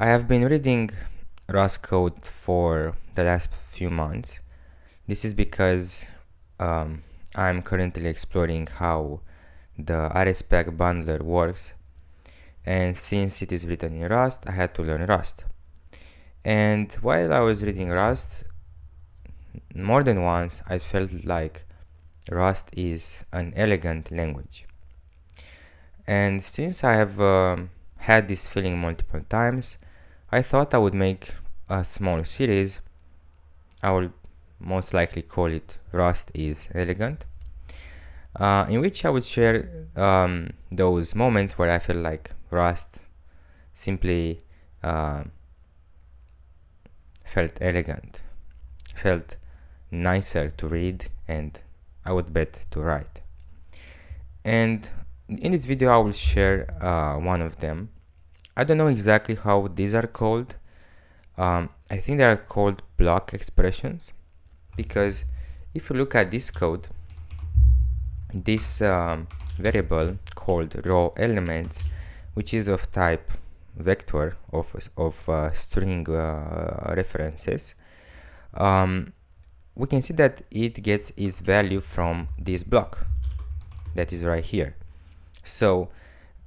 I have been reading Rust code for the last few months. This is because I'm currently exploring how the RSpec bundler works, and since it is written in Rust, I had to learn Rust. And while I was reading Rust, more than once I felt like Rust is an elegant language. And since I have had this feeling multiple times, I thought I would make a small series. I will most likely call it Rust is Elegant, in which I would share those moments where I feel like Rust simply felt elegant, felt nicer to read, and I would bet to write. And in this video I will share one of them. I don't know exactly how these are called. I think they are called block expressions, because if you look at this code, this variable called raw elements, which is of type vector of string references, we can see that it gets its value from this block that is right here. So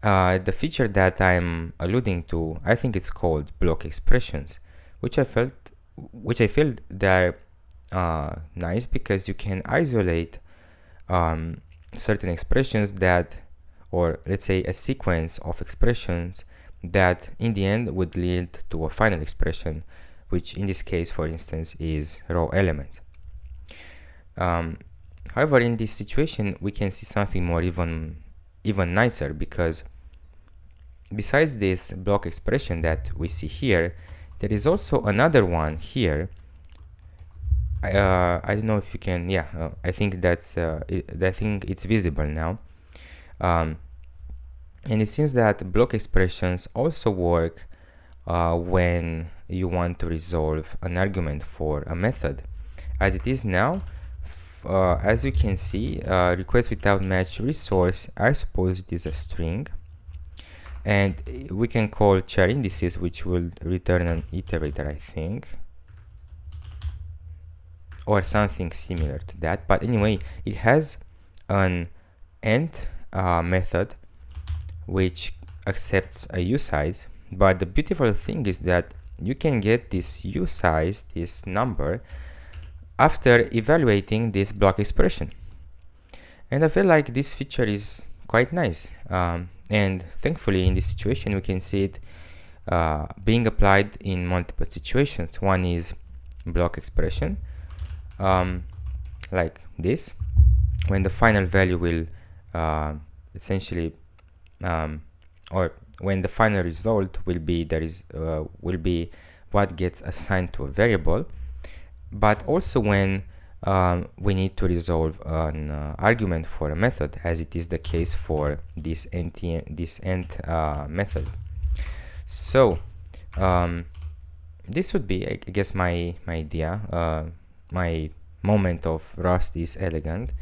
the feature that I'm alluding to, I think it's called block expressions, which I feel they're nice because you can isolate certain expressions that, or let's say a sequence of expressions that in the end would lead to a final expression, which in this case, for instance, is raw element. However, in this situation, we can see something more even nicer, because besides this block expression that we see here, there is also another one here. I don't know if you can, I think that's I think it's visible now. And it seems that block expressions also work when you want to resolve an argument for a method. As it is now, as you can see, request without match resource, I suppose it is a string, and we can call char indices, which will return an iterator, I think, or something similar to that. But anyway, it has an end method which accepts a usize. But the beautiful thing is that you can get this usize, this number, after evaluating this block expression. And I feel like this feature is quite nice. And thankfully, in this situation, we can see it being applied in multiple situations. One is block expression, like this, when the final value will essentially, or when the final result will be what gets assigned to a variable, but also when we need to resolve an argument for a method, as it is the case for this end method. So this would be, I guess, my idea, my moment of Rust is elegant,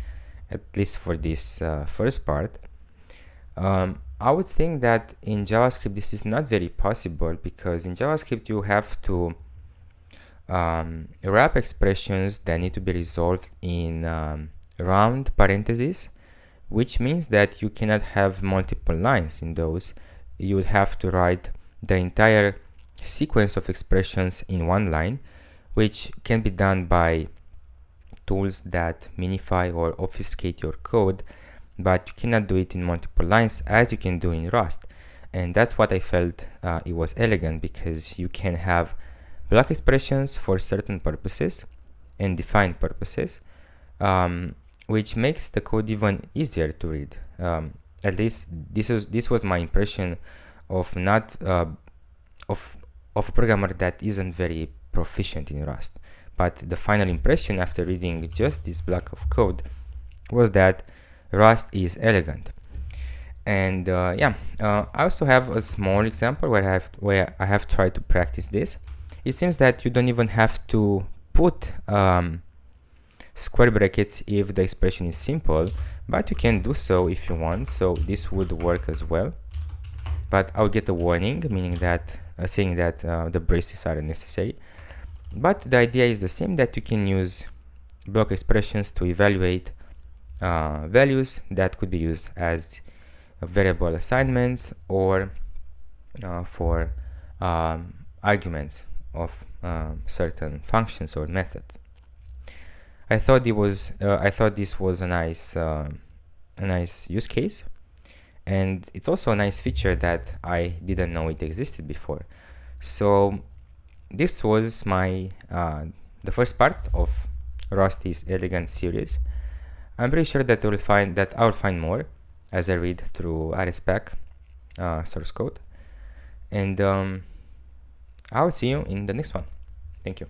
at least for this first part. I would think that in JavaScript this is not very possible, because in JavaScript you have to wrap expressions that need to be resolved in round parentheses, which means that you cannot have multiple lines in those. You would have to write the entire sequence of expressions in one line, which can be done by tools that minify or obfuscate your code, but you cannot do it in multiple lines as you can do in Rust. And that's what I felt it was elegant, because you can have block expressions for certain purposes and defined purposes, which makes the code even easier to read. At least this was my impression of of a programmer that isn't very proficient in Rust. But the final impression after reading just this block of code was that Rust is elegant. And I also have a small example where I have tried to practice this. It seems that you don't even have to put square brackets if the expression is simple, but you can do so if you want. So this would work as well. but I'll get a warning, meaning that saying that the braces are unnecessary. But the idea is the same, that you can use block expressions to evaluate values that could be used as variable assignments or for arguments of certain functions or methods. I thought this was a nice use case, and it's also a nice feature that I didn't know it existed before. So this was my the first part of Rusty's elegant series. I'm pretty sure that I'll find more as I read through RSpec source code, and I'll see you in the next one. Thank you.